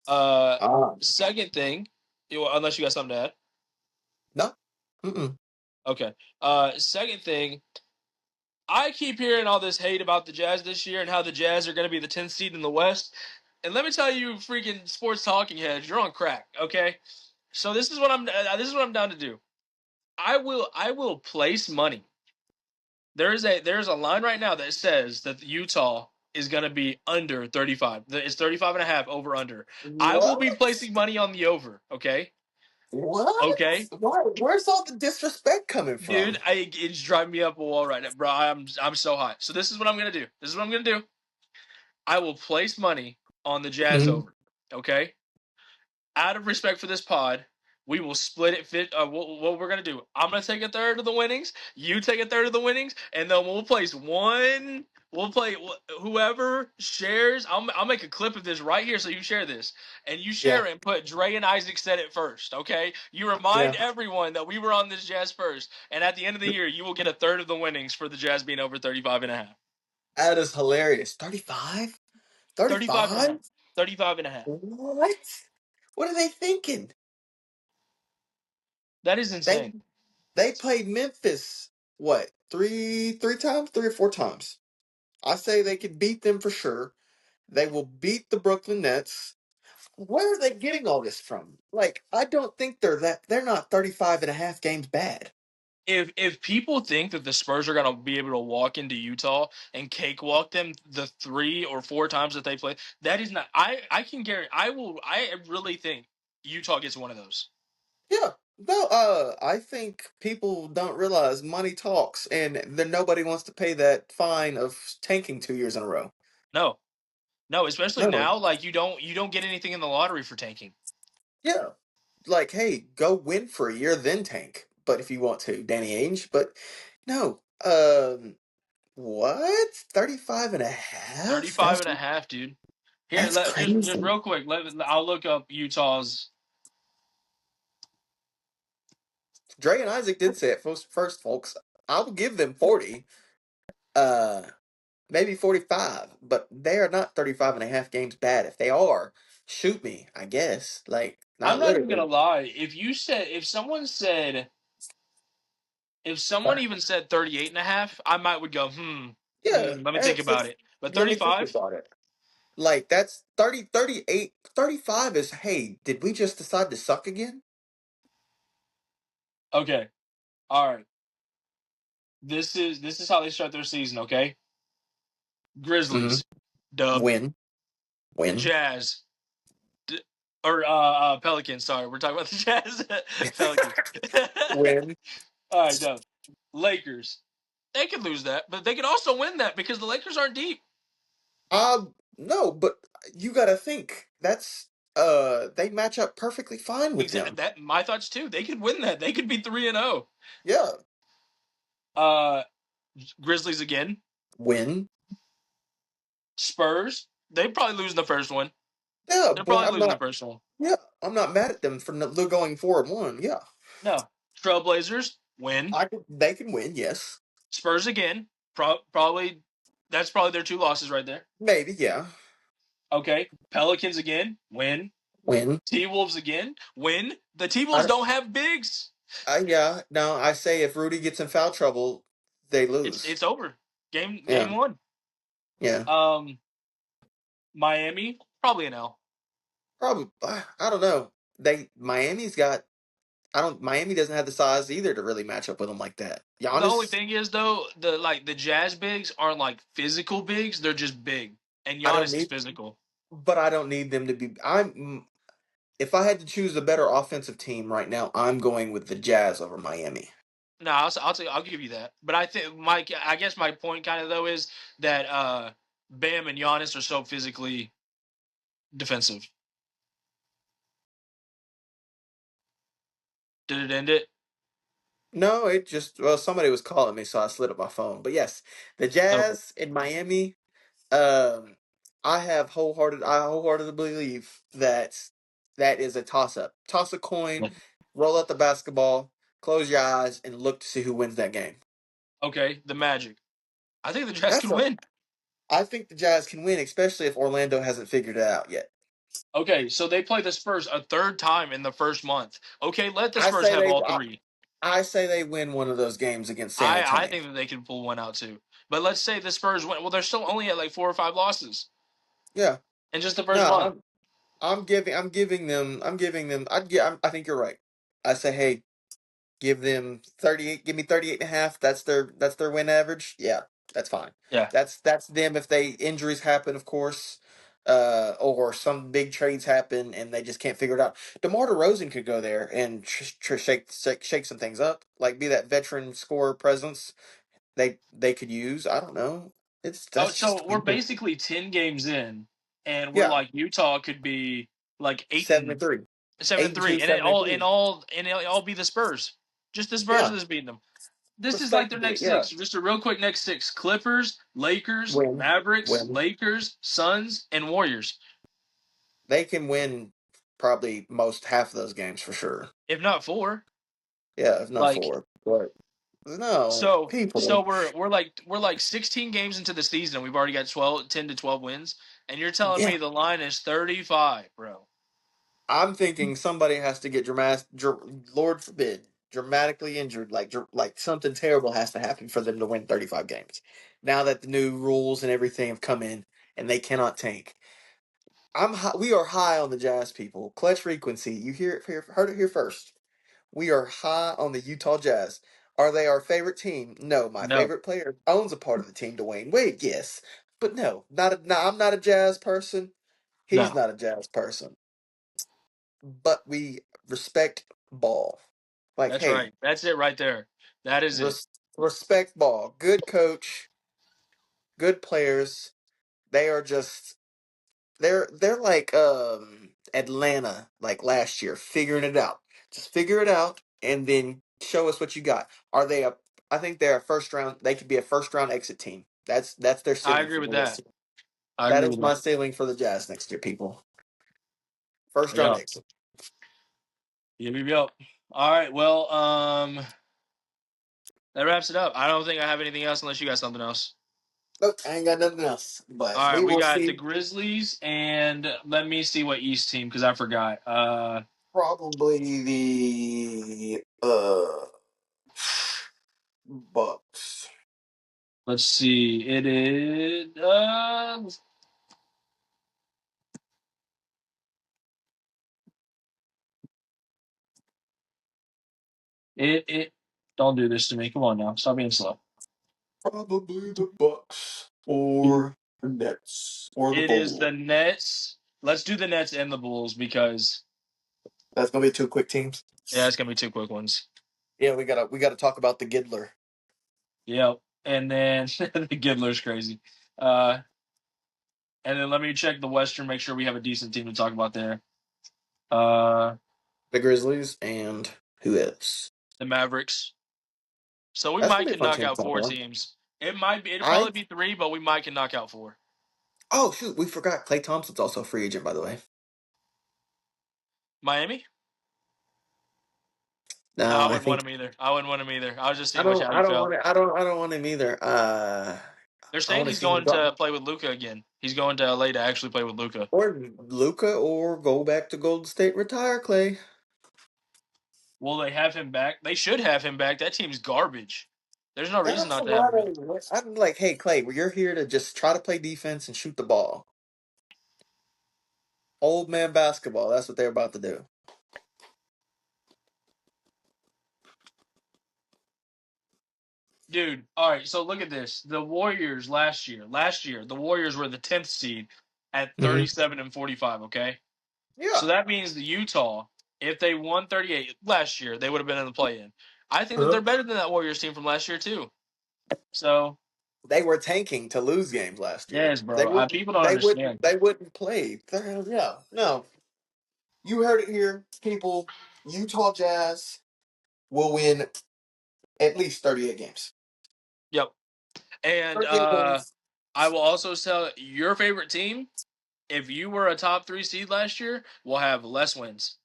Uh, Ah. Second thing, unless you got something to add. No. Mm-mm. Okay. Second thing, I keep hearing all this hate about the Jazz this year and how the Jazz are going to be the 10th seed in the West. And let me tell you, freaking sports talking heads, you're on crack. Okay. So this is what I'm down to do. I will place money. There's a line right now that says that Utah is going to be under 35. It's 35 and a half over under. I will be What? placing money on the over. Okay. What? Okay. Why? Where's all the disrespect coming Dude, from? it's driving me up a wall right now, bro. I'm so hot. So this is what I'm gonna do. This is what I'm gonna do. I will place money on the Jazz Mhm. over. Okay. Out of respect for this pod, we will split it. What we're gonna do? I'm gonna take a third of the winnings. You take a third of the winnings, and then we'll place one. We'll play whoever shares. I'll make a clip of this right here, so you share this and you Yeah. share it and put Dre and Isaac said it first. Okay, you remind Yeah. everyone that we were on this Jazz first, and at the end of the year, you will get a third of the winnings for the Jazz being over 35 and a half. That is hilarious. 35? 35 and a 35? half. 35 and a half. What? What are they thinking? That is They insane. they played Memphis what? Three times? 3 or 4 times. I say they could beat them for sure. They will beat the Brooklyn Nets. Where are they getting all this from? Like, I don't think they're not 35 and a half games bad. If people think that the Spurs are gonna be able to walk into Utah and cakewalk them the 3 or 4 times that they play, that is not. I can guarantee. I really think Utah gets one of those. Yeah. No, I think people don't realize money talks, and then nobody wants to pay that fine of tanking 2 years in a row. No, no, especially No. now. Like you don't get anything in the lottery for tanking. Yeah. Like, hey, go win for a year, then tank. But if you want to, Danny Ainge. But no. What? 35 and a half? 35 and a half, dude. Here, That's just crazy. real quick. I'll look up Utah's. Dre and Isaac did say it first, folks. I'll give them 40. Uh, maybe 45, but they are not 35 and a half games bad. If they are, shoot me, I guess. Like, I'm not not even gonna literally. lie. If someone even said 38 and a half, I might would go, Yeah, let me think that's about just, it. But let me think 35? about it. Like, that's 30, 38, 35 is, hey, did we just decide to suck again? Okay. All right. This is how they start their season, okay? Mm-hmm. Grizzlies, dub. Win. Win. Jazz, d- or Pelicans, sorry. We're talking about the Jazz. Pelicans. Win. All right, dub. Lakers. They could lose that, but they could also win that because the Lakers aren't deep. No, but you gotta think. They match up perfectly fine with Exactly. them. That my thoughts too. They could win that. They could be 3-0. Yeah. Uh Grizzlies again. Win. Spurs. They probably lose in the first one. Yeah, They're but probably I'm losing the not. first one. Yeah, I'm not mad at them for going 4-1. Yeah, No. Trailblazers win. they can win. Yes, Spurs again. Probably that's probably their two losses right there. maybe. Yeah, Okay. Pelicans again. Win. win. T Wolves again. Win. The T I, Wolves don't have bigs. yeah. No, I say if Rudy gets in foul trouble, they lose. It's over. Game Yeah, one. yeah. Um Miami, probably an L. Probably. I don't know. Miami's got. I don't. Miami doesn't have the size either to really match up with them like that. The only Giannis. thing is though, the Jazz bigs aren't like physical bigs, they're just big. And I don't Giannis is need, physical. but I don't need them to be. If I had to choose a better offensive team right now, I'm going with the Jazz over Miami. No, I'll give you that. But I think I guess my point kind of though is that Bam and Giannis are so physically defensive. Did it end it? No, it just somebody was calling me, so I slid up my phone. But yes, the Okay. Jazz in Miami. Um, I wholeheartedly believe that that is a toss up. Toss a coin, roll out the basketball, close your eyes, and look to see who wins that game. Okay, the Magic. I think the Jazz That's can a. win. I think the Jazz can win, especially if Orlando hasn't figured it out yet. Okay, so they play the Spurs a third time in the first month. Okay, let the I Spurs say have they. all three. I say they win one of those games against San I Antonio. think that they can pull one out too. But let's say the Spurs win. Well, they're still only at like 4 or 5 losses Yeah. in just the No, first month. I'm giving them. I think you're right. I say, hey, give them 38. Give me 38 and a half. That's their win average. Yeah, that's fine. Yeah. That's them if they injuries happen, of course, or some big trades happen and they just can't figure it out. DeMar DeRozan could go there and shake some things up, like be that veteran scorer presence they could use. I don't know. Oh, That's just so we're basically 10 games in, and we're yeah, like Utah could be like eight seven and and three, seven eight and and three, two, and it seven and all three. and it'll all be the Spurs. Just the Spurs Yeah, that's beating them. This is like their respectably. next Yeah, six. Just a real quick next six: Clippers, Lakers, win, Mavericks, win. Lakers, Suns, and Warriors. They can win probably most half of those games for sure. If not four, Yeah, if not like four. But no, so people. we're like 16 games into the season. We've already got 10 to 12 wins, and you're telling Yeah, me the line is 35, bro. I'm thinking somebody has to get Lord forbid, dramatically injured. Like something terrible has to happen for them to win 35 games. Now that the new rules and everything have come in, and they cannot tank. We are high on the Jazz people. Clutch frequency. You heard it here first. We are high on the Utah Jazz. Are they our favorite team? No, my No, favorite player owns a part of the team, Dwayne Wade. Yes, but no, no, I'm not a Jazz person. He's no, not a Jazz person. But we respect ball. Like, that's hey, right. That's it right there. That is it. res- respect ball. Good coach, good players. They are just they're like Atlanta like last year, figuring it out. Just figure it out and then show us what you got. Are they a I think they're a first round they could be a first round exit team. That's their I ceiling agree for with me that. this year. I That agree is with my that. ceiling for the Jazz next year, people. First round Yeah. exit. Yep, yep, yep. All right. Well, that wraps it up. I don't think I have anything else unless you got something else. Nope, I ain't got nothing else. But All right, we we will got the see Grizzlies, and let me see what East team because I forgot. probably the Bucks. Let's see. It is it. Don't do this to me. Come on now, stop being slow. Probably the Bucks or the Nets or the It is Bulls. the Nets. Let's do the Nets and the Bulls because That's gonna be two quick teams. yeah, it's gonna be two quick ones. Yeah, we gotta talk about the Giddler. Yep. And then the Giddler's crazy. Uh, and then let me check the Western, make sure we have a decent team to talk about there. Uh, The Grizzlies and who else? the Mavericks. So we That's gonna might be a can fun knock team to out talk four about. teams. It'll I probably be three, but we might can knock out four. oh shoot, we forgot Klay Thompson's also a free agent by the way. Miami? No, I No, I wouldn't want think him either. I wouldn't want him either. I was just I seeing don't. how I you don't felt. want it. I don't want him either. They're I saying want to he's see him going go to play with Luca again. He's going to LA to actually play with Luca. or Luca or go back to Golden State. Retire Clay. Will they have him back? They should have him back. That team's garbage. There's no reason That's not to have him back. what I'm like. Hey Clay, well, you're here to just try to play defense and shoot the ball. Old man basketball. That's what they're about to do. Dude, all right, so look at this. The Warriors last year, the Warriors were the 10th seed at Hmm. 37 and 45, okay? So Yeah. that means the Utah, if they won 38 last year, they would have been in the play-in. I think that Huh? they're better than that Warriors team from last year too. So, They were tanking to lose games last year. yes, They bro. wouldn't. People don't They wouldn't. understand. They wouldn't play. Yeah. No. You heard it here, people. Utah Jazz will win at least 38 games. Yep. And 38 games. I will also tell your favorite team, if you were a top 3 seed last year, will have less wins.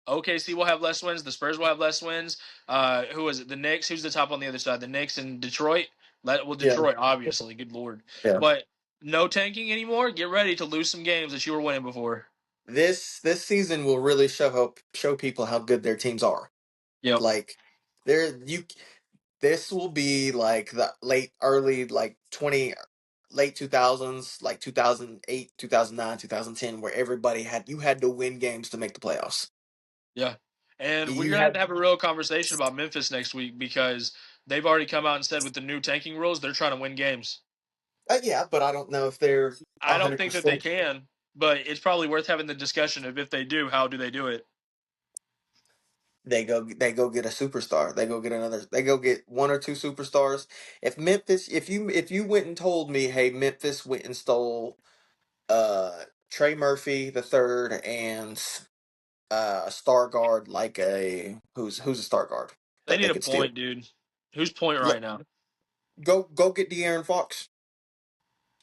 OKC will have less wins. The Spurs will have less wins. Who is it? The Knicks. Who's the top on the other side? The Knicks and Detroit. Well, Yeah. Detroit, obviously. Good lord. Yeah. But no tanking anymore. Get ready to lose some games that you were winning before. This season will really show people how good their teams are. Yep. Like there you this will be like the early like 20 late 2000s, like 2008, 2009, 2010 where everybody had to win games to make the playoffs. Yeah. And we're You gonna had have a real conversation about Memphis next week because they've already come out and said with the new tanking rules, they're trying to win games. yeah, but I don't know if they're I don't think that they 100%. can, but it's probably worth having the discussion of if they do, how do they do it? They go get a superstar. They go get one or two superstars. If you went and told me, hey, Memphis went and stole Trey Murphy the third and a star guard like a who's a star guard They that need they a could steal. point, dude. Who's point Look, right now? go get De'Aaron Fox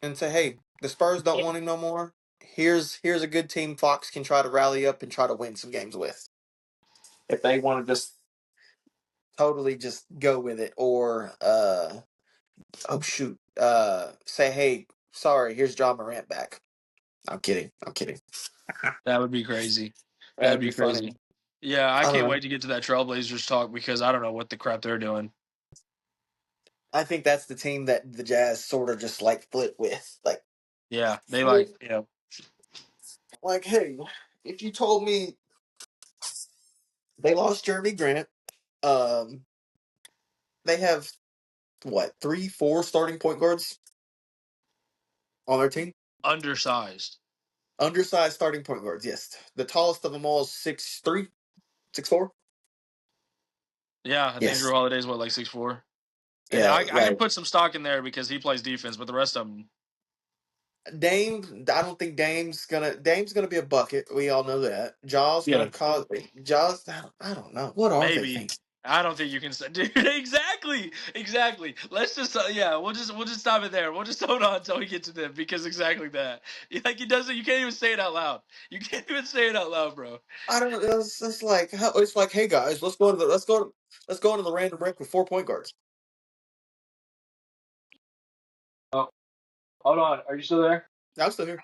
and say, hey, the Spurs don't want him no more. Here's a good team Fox can try to rally up and try to win some games with. If they want to just totally just go with it, or oh shoot, say, hey, sorry, here's John Morant back. I'm kidding. I'm kidding. That would be crazy. That'd That'd be be funny. crazy. Yeah, I I don't can't know. wait to get to that Trailblazers talk because I don't know what the crap they're doing. I think that's the team that the Jazz sort of just like flip with. Yeah, they like, Like, hey, if you told me they lost Jeremy Grant, um, they have what 3, 4 starting point guards on their team. undersized. Undersized starting point guards. Yes, the tallest of them all is 6'3", 6'4". Yeah, I think Drew Yes. Holiday's what, like 6'4". And Yeah. I can Like put some stock in there because he plays defense, but the rest of them, Dame. I don't think Dame's gonna be a bucket. We all know that. Jaws yeah, gonna cause Jaws. I don't know. What are they maybe. thinking? I don't think you can say, dude. Exactly, exactly. Let's just, yeah, we'll just stop it there. We'll just hold on until we get to them because exactly that. Like he doesn't. You can't even say it out loud. You can't even say it out loud, bro. I don't. It's like, hey guys, let's go into the random break with 4 point guards. Oh, hold on. Are you still there? I'm still here.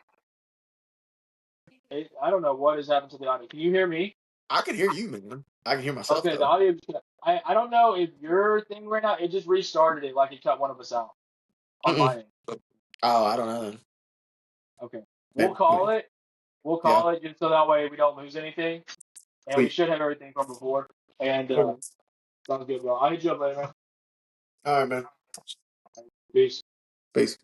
I don't know what has happened to the audio. Can you hear me? I can hear you, man. I can hear myself Okay, the though. audio. I don't know if your thing right now. It just restarted it like it cut one of us out on Mm-mm. my end. Oh, I don't know. Then. Okay, we'll Maybe, call it. We'll yeah. call it just so that way we don't lose anything, and we Sweet. should have everything from before. And Cool. sounds good, bro. I'll hit you up later, man. All right, man. Peace. Peace.